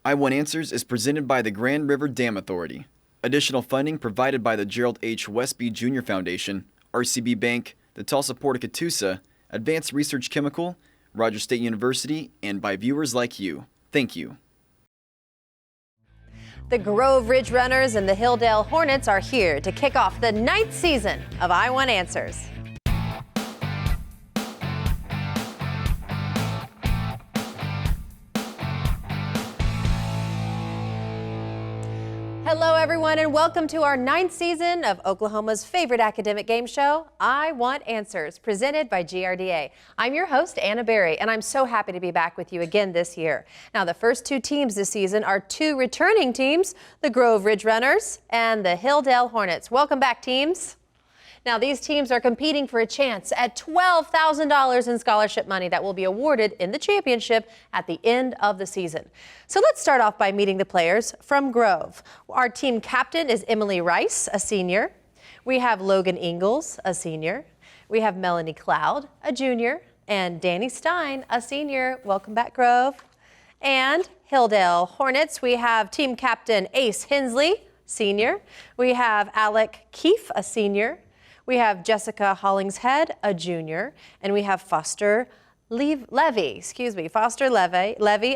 I Want Answers is presented by the Grand River Dam Authority. Additional funding provided by the Gerald H. Westby Jr. Foundation, RCB Bank, the Tulsa Port of Catoosa, Advanced Research Chemical, Rogers State University, and by viewers like you. Thank you. The Grove Ridgerunners and the Hilldale Hornets are here to kick off the 9th season of I Want Answers. Hello everyone and welcome to our 9th season of Oklahoma's favorite academic game show, I Want Answers, presented by GRDA. I'm your host, Anna Berry, and I'm so happy to be back with you again this year. Now, the first 2 teams this season are 2 returning teams, the Grove Ridgerunners and the Hilldale Hornets. Welcome back, teams. Now, these teams are competing for a chance at $12,000 in scholarship money that will be awarded in the championship at the end of the season. So let's start off by meeting the players from Grove. Our team captain is Emily Rice, a senior. We have Logan Ingalls, a senior. We have Melanie Cloud, a junior, and Danny Stein, a senior. Welcome back, Grove. And Hilldale Hornets, we have team captain Ace Hensley, senior. We have Alec Keefe, a senior. We have Jessica Hollingshead, a junior, and we have Foster Levy,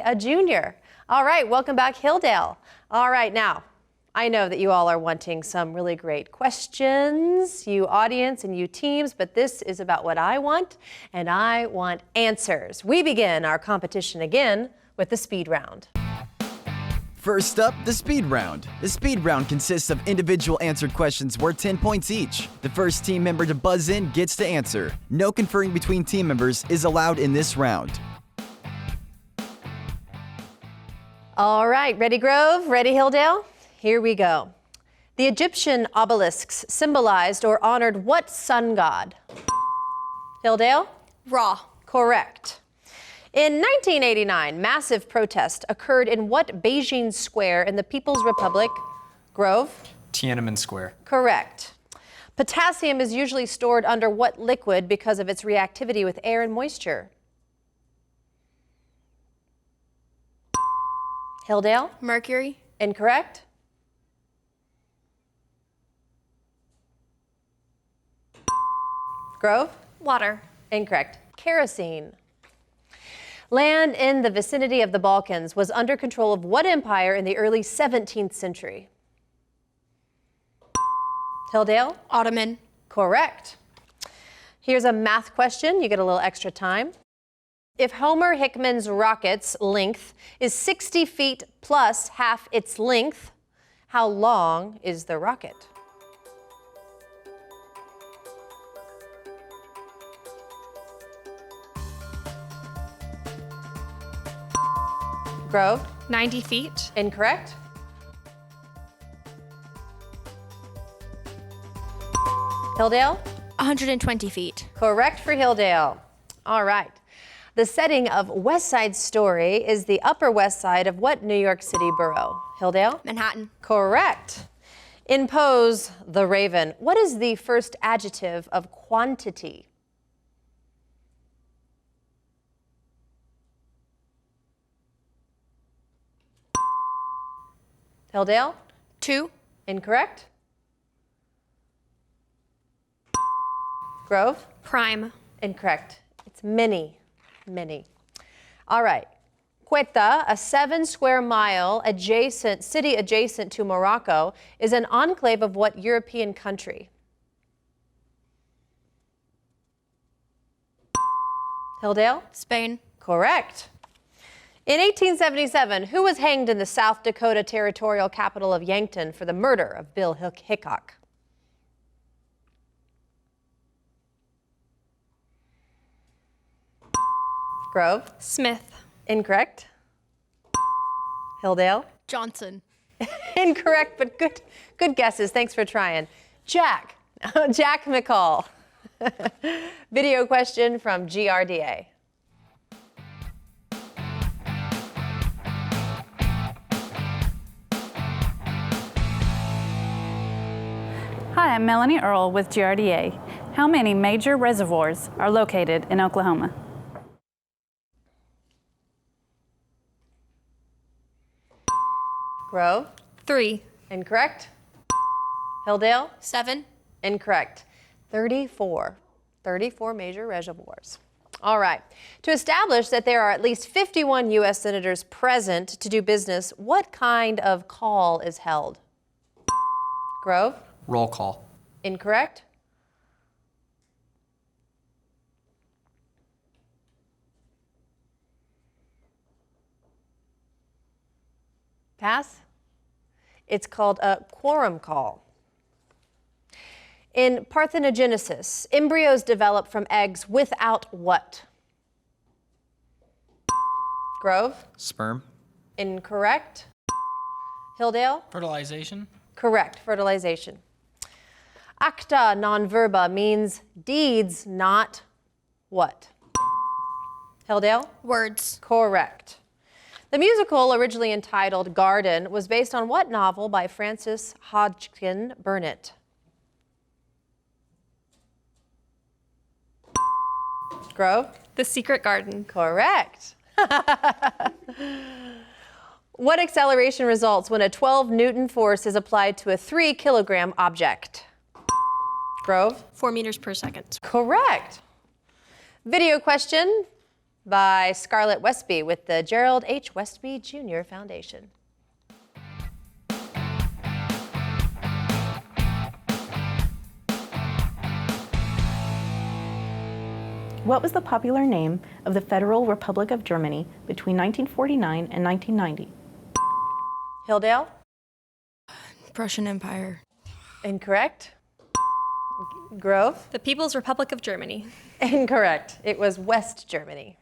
a junior. All right, welcome back, Hilldale. All right, now, I know that you all are wanting some really great questions, you audience and you teams, but this is about what I want, and I want answers. We begin our competition again with the speed round. First up, the speed round. The speed round consists of individual answered questions worth 10 points each. The first team member to buzz in gets to answer. No conferring between team members is allowed in this round. All right, ready Grove, ready Hilldale? Here we go. The Egyptian obelisks symbolized or honored what sun god? Hilldale? Ra. Correct. In 1989, massive protest occurred in what Beijing square in the People's Republic? Grove? Tiananmen Square. Correct. Potassium is usually stored under what liquid because of its reactivity with air and moisture? Hilldale? Mercury. Incorrect. Grove? Water. Incorrect. Kerosene. Land in the vicinity of the Balkans was under control of what empire in the early 17th century? Hilldale? Ottoman. Correct. Here's a math question. You get a little extra time. If Homer Hickman's rocket's length is 60 feet plus half its length, how long is the rocket? Grove? 90 feet. Incorrect. Hilldale? 120 feet. Correct for Hilldale. All right. The setting of West Side Story is the Upper West Side of what New York City borough? Hilldale? Manhattan. Correct. In Poe's The Raven, what is the first adjective of quantity? Hilldale? 2. Incorrect. Grove? Prime. Incorrect. It's many. All right. Quetta, a 7 square mile city adjacent to Morocco, is an enclave of what European country? Hilldale? Spain. Correct. In 1877, who was hanged in the South Dakota territorial capital of Yankton for the murder of Bill Hickok? Grove? Smith. Incorrect. Hilldale? Johnson. Incorrect, but good guesses. Thanks for trying. Jack McCall. Video question from GRDA. Hi, I'm Melanie Earl with GRDA. How many major reservoirs are located in Oklahoma? Grove? 3. Incorrect. Hilldale? 7. Incorrect. 34. 34 major reservoirs. All right. To establish that there are at least 51 U.S. senators present to do business, what kind of call is held? Grove? Roll call. Incorrect. Pass? It's called a quorum call. In parthenogenesis, embryos develop from eggs without what? Grove? Sperm. Incorrect. Hilldale? Fertilization. Correct. Fertilization. Acta non verba means deeds, not what? Hilldale? Words. Correct. The musical, originally entitled Garden, was based on what novel by Frances Hodgkin Burnett? Grove? The Secret Garden. Correct. What acceleration results when a 12 Newton force is applied to a 3 kilogram object? Grove? 4 meters per second. Correct. Video question by Scarlett Westby with the Gerald H. Westby Jr. Foundation. What was the popular name of the Federal Republic of Germany between 1949 and 1990? Hilldale? Prussian Empire. Incorrect. Grove? The People's Republic of Germany. Incorrect. It was West Germany.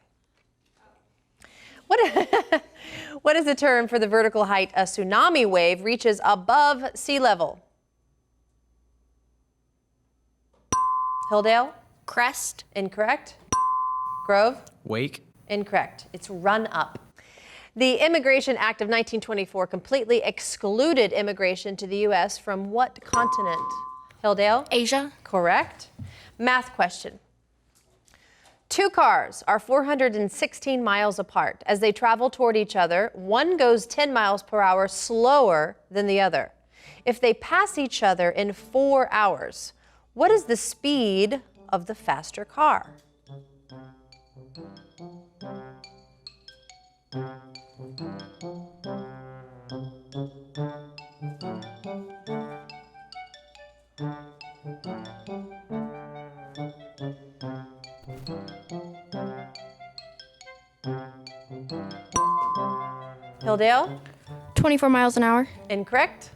What is the term for the vertical height a tsunami wave reaches above sea level? Hilldale? Crest. Incorrect. Grove? Wake. Incorrect. It's run up. The Immigration Act of 1924 completely excluded immigration to the U.S. from what continent? Hilldale? Asia. Correct. Math question. 2 cars are 416 miles apart. As they travel toward each other, one goes 10 miles per hour slower than the other. If they pass each other in 4 hours, what is the speed of the faster car? Hilldale? 24 miles an hour. Incorrect.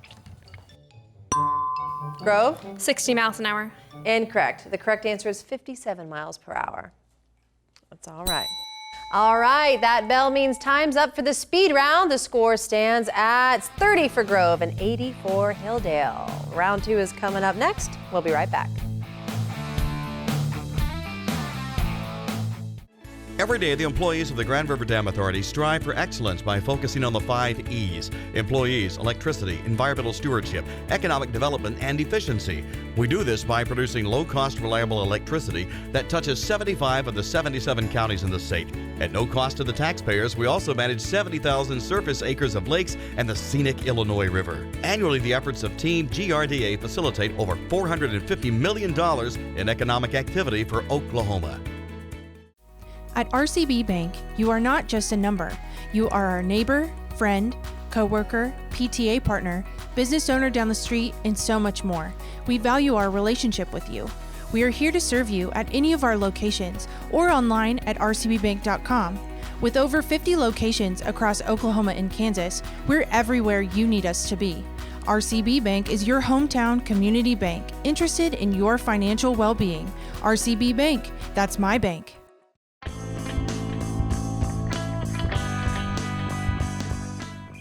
Grove? 60 miles an hour. Incorrect. The correct answer is 57 miles per hour. That's all right. All right, that bell means time's up for the speed round. The score stands at 30 for Grove and 80 for Hilldale. Round 2 is coming up next. We'll be right back. Every day, the employees of the Grand River Dam Authority strive for excellence by focusing on the 5 E's: employees, electricity, environmental stewardship, economic development, and efficiency. We do this by producing low-cost, reliable electricity that touches 75 of the 77 counties in the state. At no cost to the taxpayers, we also manage 70,000 surface acres of lakes and the scenic Illinois River. Annually, the efforts of Team GRDA facilitate over $450 million in economic activity for Oklahoma. At RCB Bank, you are not just a number. You are our neighbor, friend, coworker, PTA partner, business owner down the street, and so much more. We value our relationship with you. We are here to serve you at any of our locations or online at rcbbank.com. With over 50 locations across Oklahoma and Kansas, we're everywhere you need us to be. RCB Bank is your hometown community bank, interested in your financial well-being. RCB Bank, that's my bank.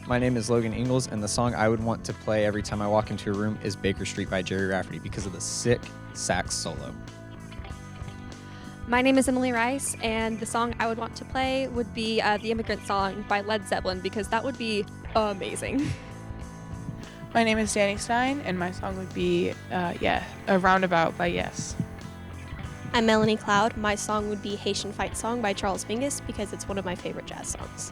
My name is Logan Ingalls, and the song I would want to play every time I walk into a room is Baker Street by Jerry Rafferty because of the sick sax solo. My name is Emily Rice, and the song I would want to play would be The Immigrant Song by Led Zeppelin because that would be amazing. My name is Danny Stein, and my song would be A Roundabout by Yes. I'm Melanie Cloud. My song would be Haitian Fight Song by Charles Mingus because it's one of my favorite jazz songs.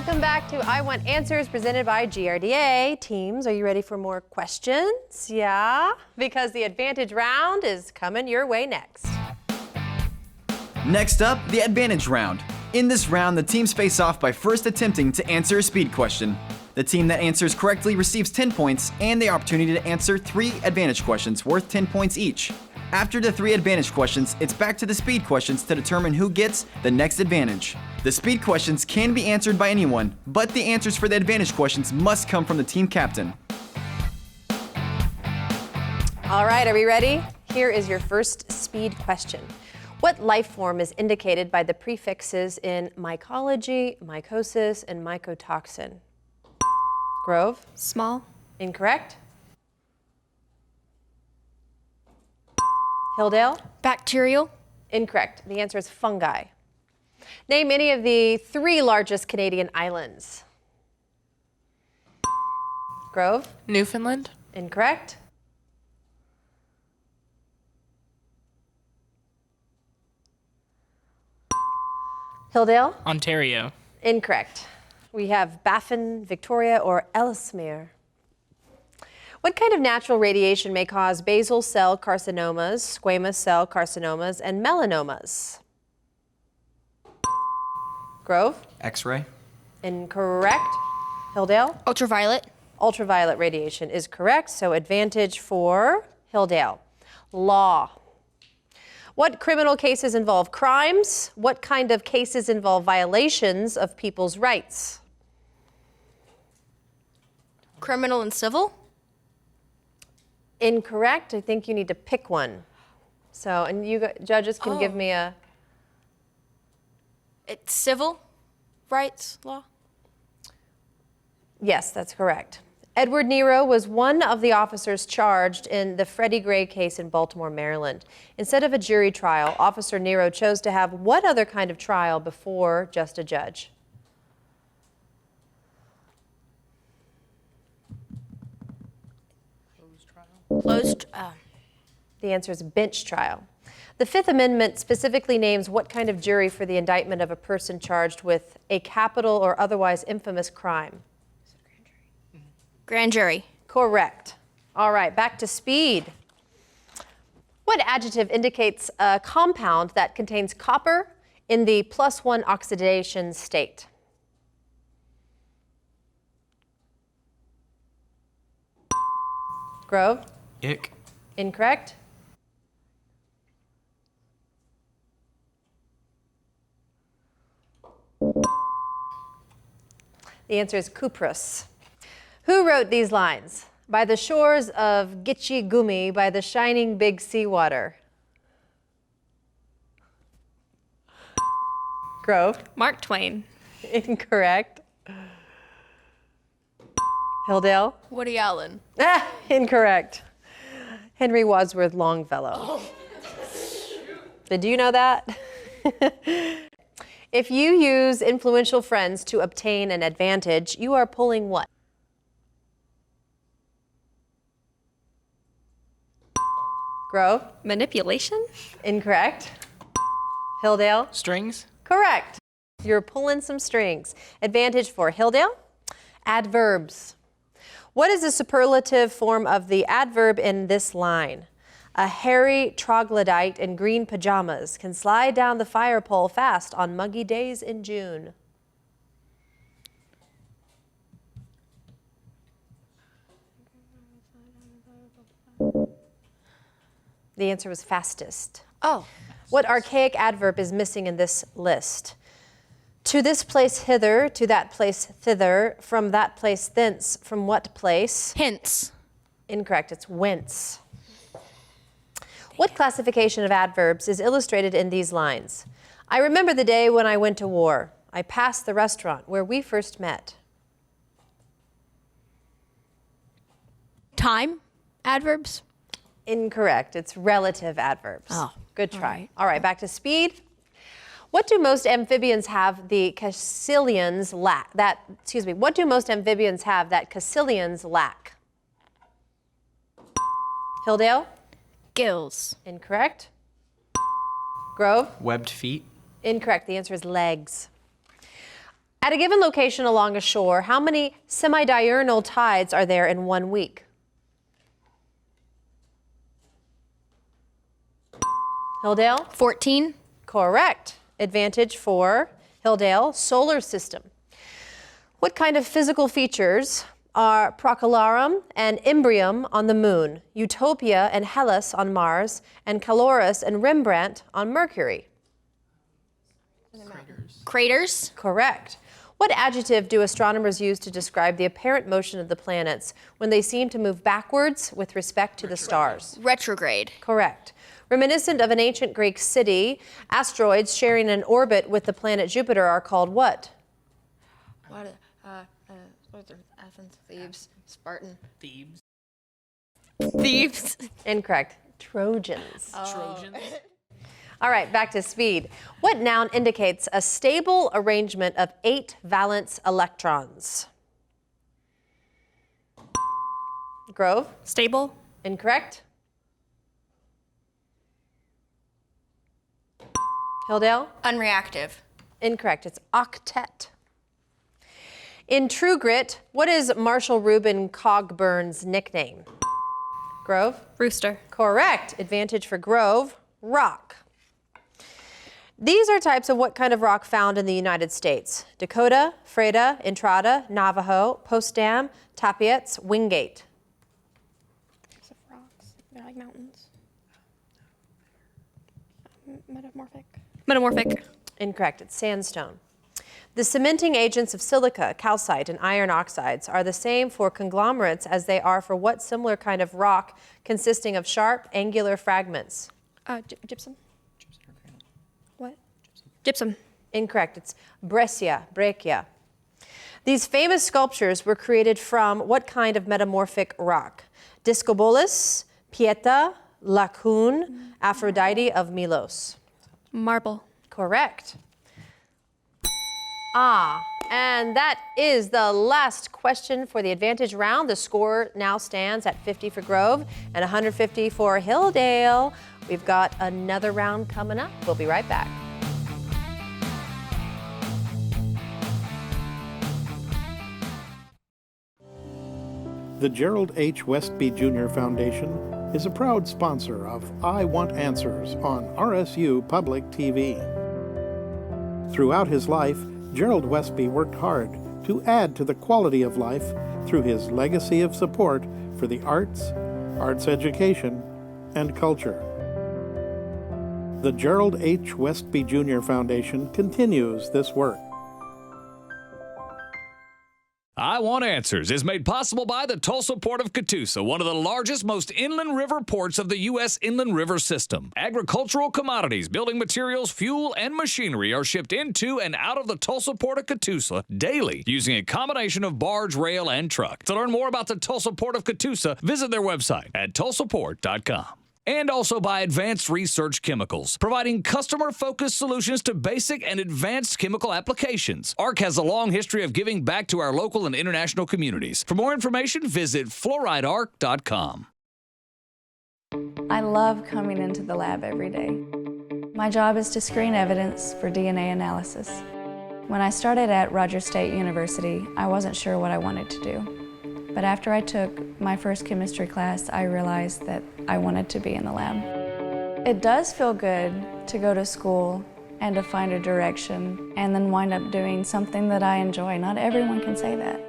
Welcome back to I Want Answers presented by GRDA. Teams, are you ready for more questions? Yeah, because the Advantage Round is coming your way next. Next up, the Advantage Round. In this round, the teams face off by first attempting to answer a speed question. The team that answers correctly receives 10 points and the opportunity to answer 3 advantage questions worth 10 points each. After the 3 advantage questions, it's back to the speed questions to determine who gets the next advantage. The speed questions can be answered by anyone, but the answers for the advantage questions must come from the team captain. All right, are we ready? Here is your first speed question. What life form is indicated by the prefixes in mycology, mycosis, and mycotoxin? Grove? Small. Incorrect. Hilldale? Bacterial. Incorrect. The answer is fungi. Name any of the 3 largest Canadian islands. Grove? Newfoundland. Incorrect. Hilldale? Ontario. Incorrect. We have Baffin, Victoria, or Ellesmere. What kind of natural radiation may cause basal cell carcinomas, squamous cell carcinomas, and melanomas? Grove? X-ray. Incorrect. Hilldale? Ultraviolet. Ultraviolet radiation is correct, so advantage for Hilldale. Law. What criminal cases involve crimes? What kind of cases involve violations of people's rights? Criminal and civil. Incorrect. I think you need to pick one. So, and you judges can give me a... It's civil rights law. Yes, that's correct. Edward Nero was one of the officers charged in the Freddie Gray case in Baltimore, Maryland. Instead of a jury trial, Officer Nero chose to have what other kind of trial before just a judge? Closed. The answer is bench trial. The Fifth Amendment specifically names what kind of jury for the indictment of a person charged with a capital or otherwise infamous crime. Grand jury. Correct. All right, back to speed. What adjective indicates a compound that contains copper in the +1 oxidation state? Grove? Ick. Incorrect. The answer is cuprous. Who wrote these lines? By the shores of Gitche Gumee, by the shining big seawater. Grove? Mark Twain. Incorrect. Hilldale? Woody Allen. Incorrect. Henry Wadsworth Longfellow. Did you know that? If you use influential friends to obtain an advantage, you are pulling what? Grove? Manipulation? Incorrect. Hilldale? Strings. Correct. You're pulling some strings. Advantage for Hilldale. Adverbs. What is the superlative form of the adverb in this line? A hairy troglodyte in green pajamas can slide down the fire pole fast on muggy days in June. The answer was fastest. Oh. What archaic adverb is missing in this list? To this place hither, to that place thither, from that place thence, from what place? Hence. Incorrect, it's whence. What classification of adverbs is illustrated in these lines? I remember the day when I went to war. I passed the restaurant where we first met. Time. Adverbs. Incorrect, it's relative adverbs. Oh, good try. All right, back to speed. What do most amphibians have the caecilians lack? What do most amphibians have that caecilians lack? Hilldale? Gills. Incorrect. Grove? Webbed feet. Incorrect. The answer is legs. At a given location along a shore, how many semi-diurnal tides are there in 1 week? Hilldale? 14. Correct. Advantage for Hilldale. Solar system. What kind of physical features are Procularum and Imbrium on the Moon, Utopia and Hellas on Mars, and Calorus and Rembrandt on Mercury? Craters. Correct. What adjective do astronomers use to describe the apparent motion of the planets when they seem to move backwards with respect to the stars? Retrograde. Correct. Reminiscent of an ancient Greek city, asteroids sharing an orbit with the planet Jupiter are called what? Athens, Thebes, Spartan. Thebes. Thebes. Incorrect. Trojans. Trojans. All right, back to speed. What noun indicates a stable arrangement of 8 valence electrons? Grove? Stable. Incorrect. Hilldale? Unreactive. Incorrect. It's octet. In True Grit, what is Marshall Reuben Cogburn's nickname? Grove? Rooster. Correct. Advantage for Grove. Rock. These are types of what kind of rock found in the United States? Dakota, Freda, Entrada, Navajo, Postdam, Tapiets, Wingate. Types of rocks. They're like mountains. Metamorphic. Incorrect. It's sandstone. The cementing agents of silica, calcite, and iron oxides are the same for conglomerates as they are for what similar kind of rock consisting of sharp, angular fragments? Gypsum. What? Gypsum. Incorrect. It's breccia. These famous sculptures were created from what kind of metamorphic rock? Discobolus, Pieta, Lacoon, Aphrodite of Milos. Marble. Correct. And that is the last question for the advantage round. The score now stands at 50 for Grove and 150 for Hilldale. We've got another round coming up. We'll be right back. The Gerald H. Westby Jr. Foundation is a proud sponsor of I Want Answers on RSU Public TV. Throughout his life, Gerald Westby worked hard to add to the quality of life through his legacy of support for the arts, arts education, and culture. The Gerald H. Westby Jr. Foundation continues this work. I Want Answers is made possible by the Tulsa Port of Catoosa, one of the largest, most inland river ports of the U.S. inland river system. Agricultural commodities, building materials, fuel, and machinery are shipped into and out of the Tulsa Port of Catoosa daily using a combination of barge, rail, and truck. To learn more about the Tulsa Port of Catoosa, visit their website at tulsaport.com. And also by Advanced Research Chemicals, providing customer-focused solutions to basic and advanced chemical applications. ARC has a long history of giving back to our local and international communities. For more information, visit fluoridearc.com. I love coming into the lab every day. My job is to screen evidence for DNA analysis. When I started at Rogers State University, I wasn't sure what I wanted to do. But after I took my first chemistry class, I realized that I wanted to be in the lab. It does feel good to go to school and to find a direction and then wind up doing something that I enjoy. Not everyone can say that.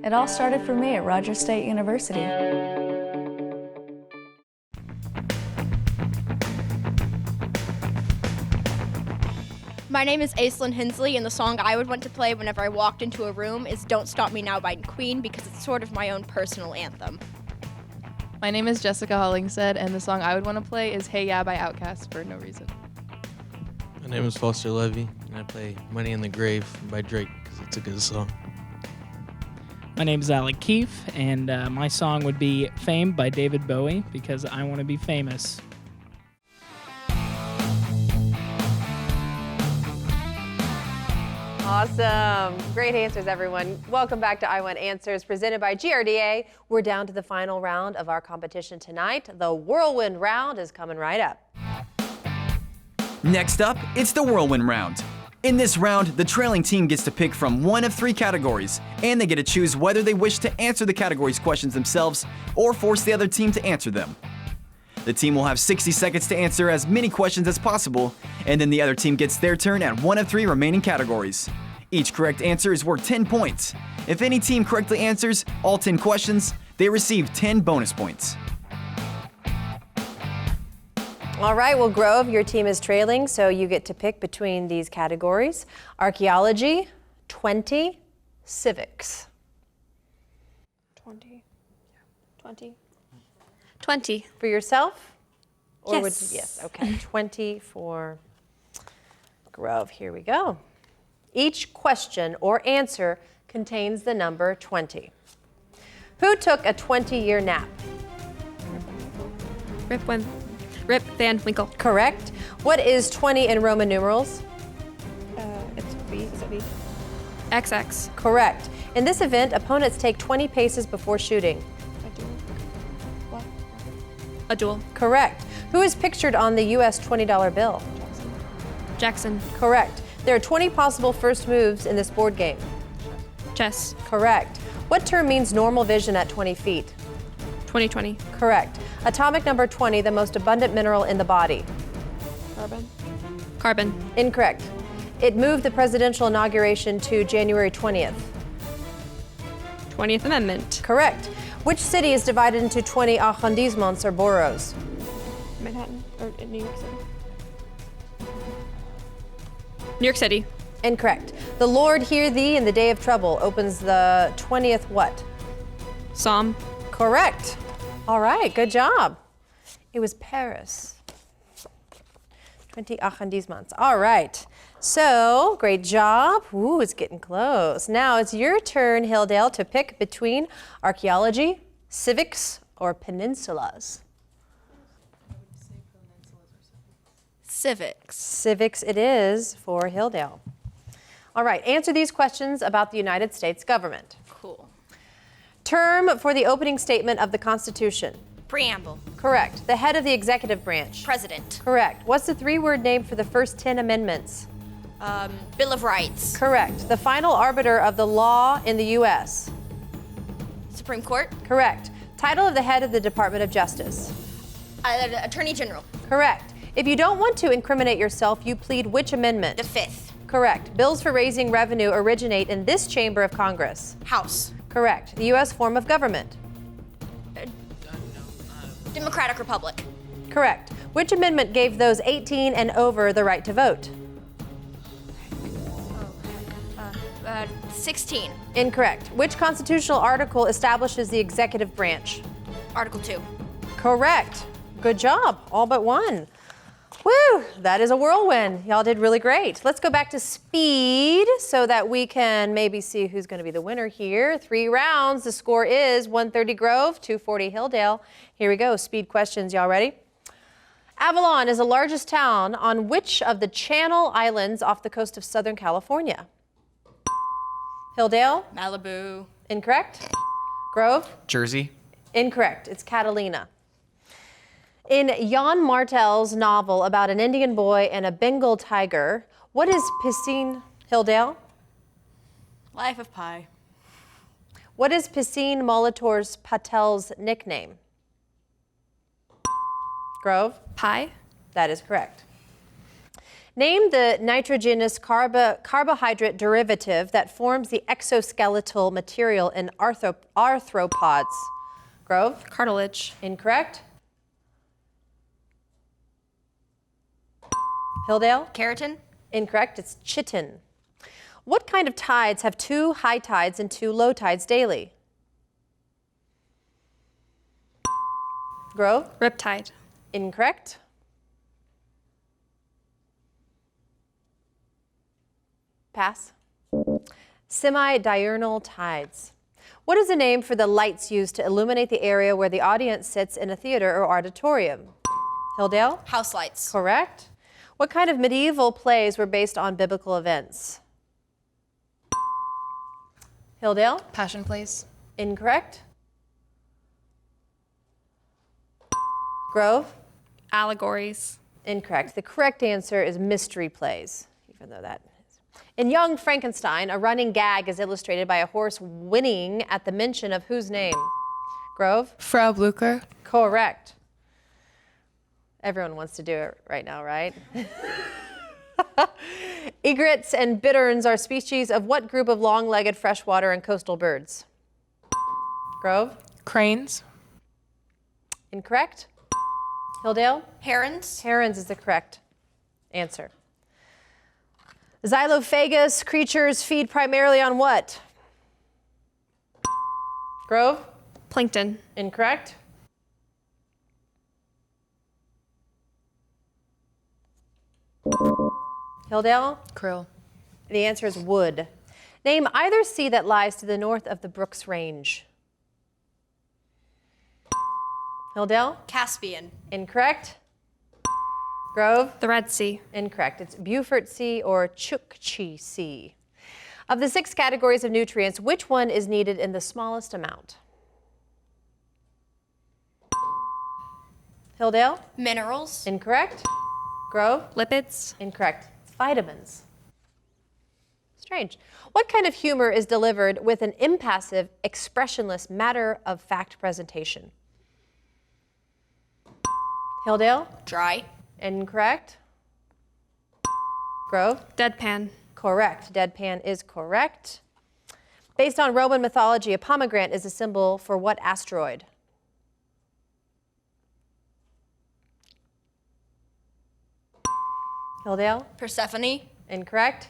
It all started for me at Rogers State University. My name is Aislinn Hensley, and the song I would want to play whenever I walked into a room is Don't Stop Me Now by Queen, because it's sort of my own personal anthem. My name is Jessica Hollingshead, and the song I would want to play is Hey Ya by Outkast for no reason. My name is Foster Levy, and I play Money in the Grave by Drake because it's a good song. My name is Alec Keefe, and my song would be Fame by David Bowie because I want to be famous. Awesome. Great answers, everyone. Welcome back to I Want Answers, presented by GRDA. We're down to the final round of our competition tonight. The Whirlwind Round is coming right up. Next up, it's the Whirlwind Round. In this round, the trailing team gets to pick from one of 3 categories, and they get to choose whether they wish to answer the category's questions themselves or force the other team to answer them. The team will have 60 seconds to answer as many questions as possible, and then the other team gets their turn at one of 3 remaining categories. Each correct answer is worth 10 points. If any team correctly answers all 10 questions, they receive 10 bonus points. All right, well, Grove, your team is trailing, so you get to pick between these categories. Archaeology, 20, civics. 20. 20. 20. For yourself? Or Yes. yes, okay. 20 for Grove. Here we go. Each question or answer contains the number 20. Who took a 20-year nap? Rip Van Winkle. Correct. What is 20 in Roman numerals? It's V. Is it V? XX. Correct. In this event, opponents take 20 paces before shooting. A duel. Correct. Who is pictured on the U.S. $20 bill? Jackson. Correct. There are 20 possible first moves in this board game. Chess. Correct. What term means normal vision at 20 feet? 2020. Correct. Atomic number 20, the most abundant mineral in the body. Carbon. Incorrect. It moved the presidential inauguration to January 20th. 20th Amendment. Correct. Which city is divided into 20 arrondissements or boroughs? Manhattan. Or New York City. New York City. Incorrect. The Lord hear thee in the day of trouble opens the 20th what? Psalm. Correct. All right, good job. It was Paris. 20 arrondissements. All right. So, great job. Ooh, it's getting close. Now it's your turn, Hilldale, to pick between archaeology, civics, or peninsulas. Civics. Civics it is for Hilldale. All right, answer these questions about the United States government. Cool. Term for the opening statement of the Constitution. Preamble. Correct. The head of the executive branch. President. Correct. What's the 3-word name for the first 10 amendments? Bill of Rights. Correct. The final arbiter of the law in the U.S. Supreme Court. Correct. Title of the head of the Department of Justice. Attorney General. Correct. If you don't want to incriminate yourself, you plead which amendment? The 5th. Correct. Bills for raising revenue originate in this chamber of Congress. House. Correct. The U.S. form of government. Democratic Republic. Correct. Which amendment gave those 18 and over the right to vote? 16. Incorrect. Which constitutional article establishes the executive branch? Article 2. Correct. Good job. All but one. Woo! That is a whirlwind. Y'all did really great. Let's go back to speed so that we can maybe see who's going to be the winner here. 3 rounds. The score is 130 Grove, 240 Hilldale. Here we go. Speed questions. Y'all ready? Avalon is the largest town on which of the Channel Islands off the coast of Southern California? Hilldale? Malibu. Incorrect. Grove? Jersey. Incorrect. It's Catalina. In Jan Martel's novel about an Indian boy and a Bengal tiger, what is Piscine, Hilldale? Life of Pi. What is Piscine Molitor's Patel's nickname? Grove? Pi. That is correct. Name the nitrogenous carbohydrate derivative that forms the exoskeletal material in arthropods. Grove? Cartilage. Incorrect. Hilldale? Keratin. Incorrect. It's chitin. What kind of tides have 2 high tides and 2 low tides daily? Grove? Riptide. Incorrect. Pass. Semi-diurnal tides. What is the name for the lights used to illuminate the area where the audience sits in a theater or auditorium? Hilldale? House lights. Correct. What kind of medieval plays were based on biblical events? Hilldale? Passion plays. Incorrect. Grove? Allegories. Incorrect. The correct answer is mystery plays, even though that is In Young Frankenstein, a running gag is illustrated by a horse whinnying at the mention of whose name? Grove? Frau Blucher. Correct. Everyone wants to do it right now, right? Egrets and bitterns are species of what group of long-legged freshwater and coastal birds? Grove? Cranes. Incorrect. Hilldale? Herons. Herons is the correct answer. Xylophagous creatures feed primarily on what? Grove? Plankton. Incorrect. Hilldale? Krill. The answer is wood. Name either sea that lies to the north of the Brooks Range. Hilldale? Caspian. Incorrect. Grove? The Red Sea. Incorrect. It's Beaufort Sea or Chukchi Sea. Of the 6 categories of nutrients, which one is needed in the smallest amount? Hilldale? Minerals. Incorrect. Grove? Lipids. Incorrect. It's vitamins. Strange. What kind of humor is delivered with an impassive, expressionless, matter-of-fact presentation? Hilldale? Dry. Incorrect. Grove? Deadpan. Correct. Deadpan is correct. Based on Roman mythology, a pomegranate is a symbol for what asteroid? Hilldale? Persephone. Incorrect.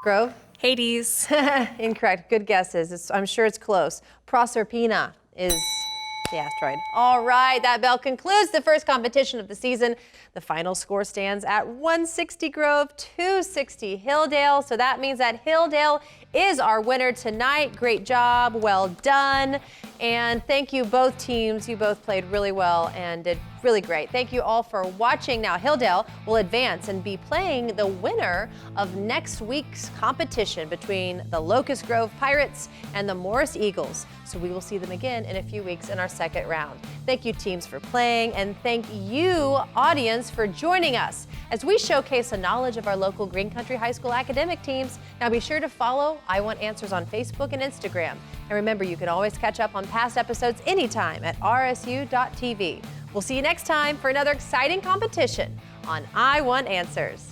Grove? Hades. Incorrect. Good guesses. I'm sure it's close. Proserpina is the asteroid. All right, that bell concludes the first competition of the season. The final score stands at 160 Grove, 260 Hilldale. So that means that Hilldale is our winner tonight. Great job. Well done. And thank you both teams. You both played really well and did really great. Thank you all for watching. Now Hilldale will advance and be playing the winner of next week's competition between the Locust Grove Pirates and the Morris Eagles. So we will see them again in a few weeks in our second round. Thank you teams for playing, and thank you audience for joining us as we showcase the knowledge of our local Green Country High School academic teams. Now be sure to follow I Want Answers on Facebook and Instagram. And remember, you can always catch up on past episodes anytime at rsu.tv. We'll see you next time for another exciting competition on I Want Answers.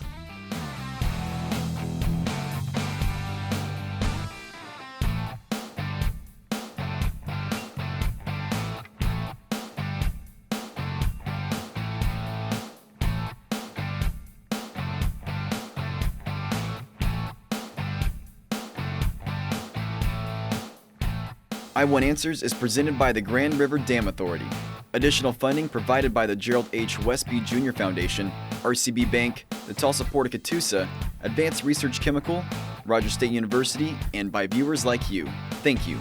I Want Answers is presented by the Grand River Dam Authority. Additional funding provided by the Gerald H. Westby Jr. Foundation, RCB Bank, the Tulsa Port of Catoosa, Advanced Research Chemical, Rogers State University, and by viewers like you. Thank you.